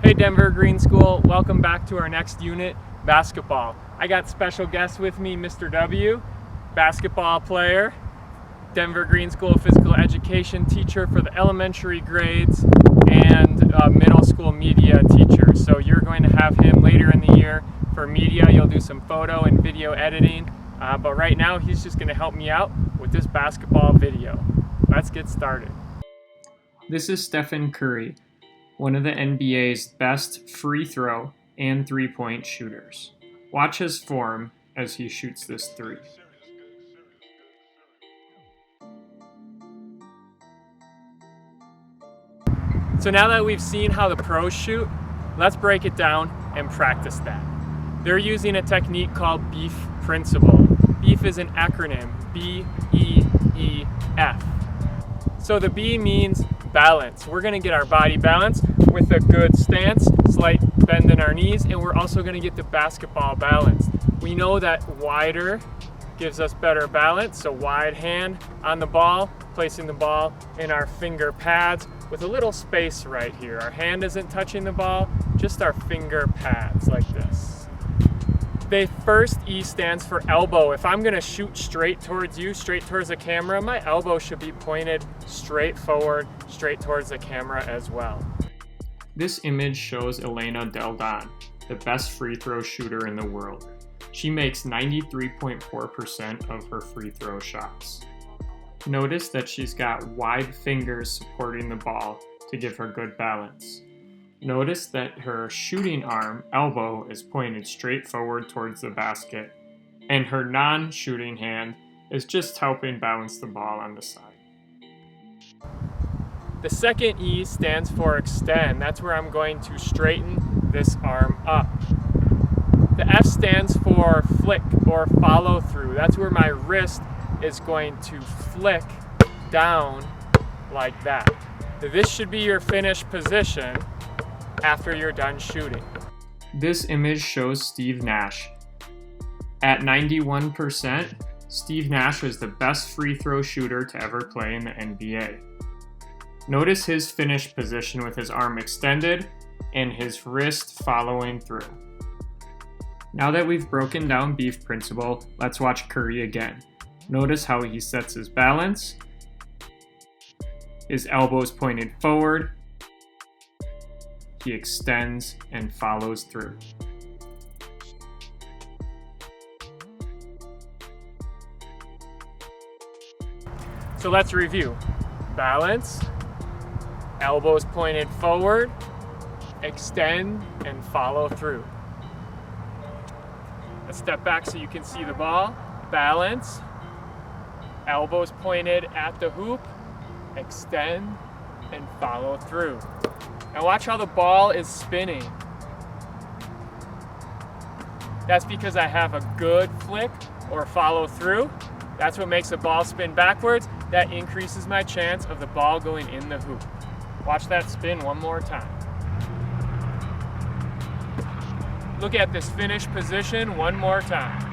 Hey Denver Green School, welcome back to our next unit, basketball. I got special guests with me, Mr. W, basketball player, Denver Green School physical education teacher for the elementary grades, and middle school media teacher. So you're going to have him later in the year for media. You'll do some photo and video editing, but right now he's just going to help me out with this basketball video. Let's get started. This is Stephen Curry, one of the NBA's best free throw and three-point shooters. Watch his form as he shoots this three. So now that we've seen how the pros shoot, let's break it down and practice that. They're using a technique called BEEF principle. BEEF is an acronym, B-E-E-F. So the B means balance. We're going to get our body balance with a good stance, slight bend in our knees, and we're also going to get the basketball balance. We know that wider gives us better balance, so wide hand on the ball, placing the ball in our finger pads with a little space right here. Our hand isn't touching the ball, just our finger pads like this. The first E stands for elbow. If I'm gonna shoot straight towards you, straight towards the camera, my elbow should be pointed straight forward, straight towards the camera as well. This image shows Elena Del Don, the best free throw shooter in the world. She makes 93.4% of her free throw shots. Notice that she's got wide fingers supporting the ball to give her good balance. Notice that her shooting arm, elbow, is pointed straight forward towards the basket, and her non-shooting hand is just helping balance the ball on the side. The second E stands for extend. That's where I'm going to straighten this arm up. The F stands for flick or follow through. That's where my wrist is going to flick down like that. This should be your finished position after you're done shooting. This image shows Steve Nash. At 91%, Steve Nash was the best free throw shooter to ever play in the NBA. Notice his finished position with his arm extended and his wrist following through. Now that we've broken down BEEF principle, let's watch Curry again. Notice how he sets his balance. His elbows pointed forward. He extends and follows through. So let's review. Balance, elbows pointed forward, extend and follow through. Let's step back so you can see the ball. Balance, elbows pointed at the hoop, extend and follow through. Now watch how the ball is spinning. That's because I have a good flick or follow through. That's what makes the ball spin backwards. That increases my chance of the ball going in the hoop. Watch that spin one more time. Look at this finished position one more time.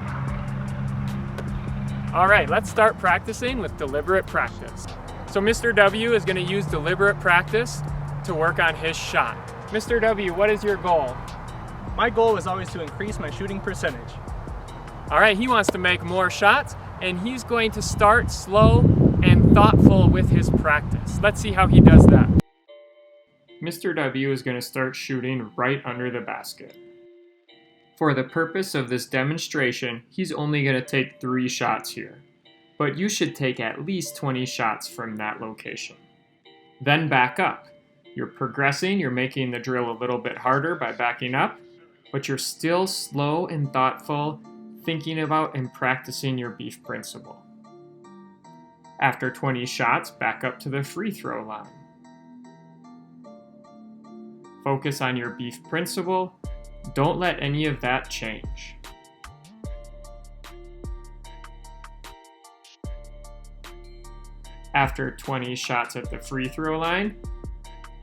All right, let's start practicing with deliberate practice. So Mr. W is going to use deliberate practice to work on his shot. Mr. W, what is your goal? My goal is always to increase my shooting percentage. All right, he wants to make more shots, and he's going to start slow and thoughtful with his practice. Let's see how he does that. Mr. W is going to start shooting right under the basket. For the purpose of this demonstration, he's only going to take 3 shots here, but you should take at least 20 shots from that location. Then back up. You're progressing, you're making the drill a little bit harder by backing up, but you're still slow and thoughtful, thinking about and practicing your BEEF principle. After 20 shots, back up to the free throw line. Focus on your BEEF principle. Don't let any of that change. After 20 shots at the free throw line,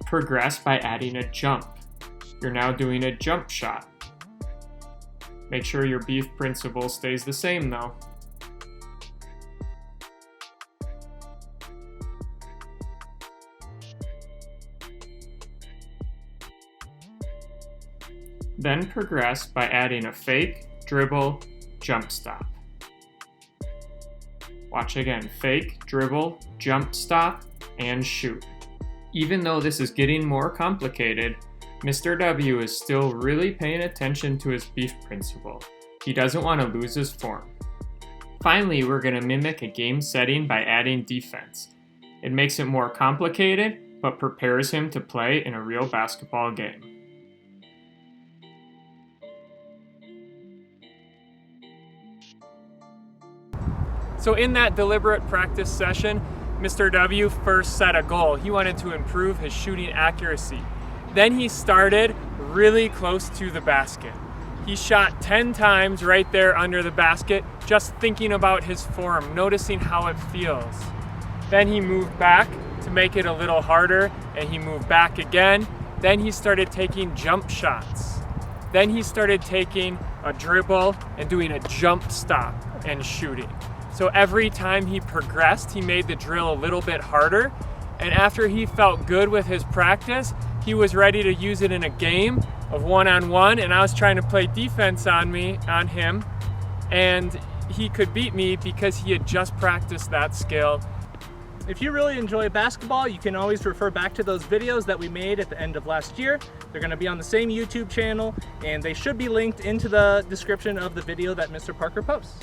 progress by adding a jump. You're now doing a jump shot. Make sure your BEEF principle stays the same though. then progress by adding a fake, dribble, jump stop. Watch again, fake, dribble, jump stop, and shoot. Even though this is getting more complicated, Mr. W is still really paying attention to his beef principle. He doesn't want to lose his form. Finally, we're going to mimic a game setting by adding defense. It makes it more complicated, but prepares him to play in a real basketball game. So in that deliberate practice session, Mr. W first set a goal. He wanted to improve his shooting accuracy. Then he started really close to the basket. He shot 10 times right there under the basket, just thinking about his form, noticing how it feels. Then he moved back to make it a little harder, and he moved back again. Then he started taking jump shots. Then he started taking a dribble and doing a jump stop and shooting. So every time he progressed, he made the drill a little bit harder. And after he felt good with his practice, he was ready to use it in a game of one-on-one, and I was trying to play defense on him, and he could beat me because he had just practiced that skill. If you really enjoy basketball, you can always refer back to those videos that we made at the end of last year. They're going to be on the same YouTube channel, and they should be linked into the description of the video that Mr. Parker posts.